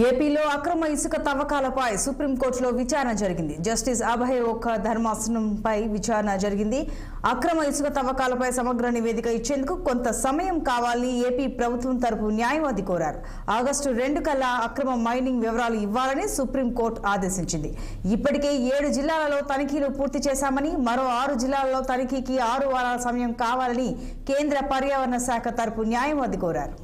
ఏపీలో అక్రమ ఇసుక తవ్వకాలపై సుప్రీంకోర్టులో విచారణ జరిగింది. జస్టిస్ అభయ్ ఒక్క ధర్మాసనంపై విచారణ జరిగింది. అక్రమ ఇసుక తవ్వకాలపై సమగ్ర నివేదిక ఇచ్చేందుకు కొంత సమయం కావాలని ఏపీ ప్రభుత్వం తరపు న్యాయవాది కోరారు. ఆగస్టు 2 కల్లా అక్రమ మైనింగ్ వివరాలు ఇవ్వాలని సుప్రీంకోర్టు ఆదేశించింది. ఇప్పటికే 7 జిల్లాలలో తనిఖీలు పూర్తి చేశామని, మరో 6 జిల్లాలలో తనిఖీకి 6 వారాల సమయం కావాలని కేంద్ర పర్యావరణ శాఖ తరపు న్యాయవాది కోరారు.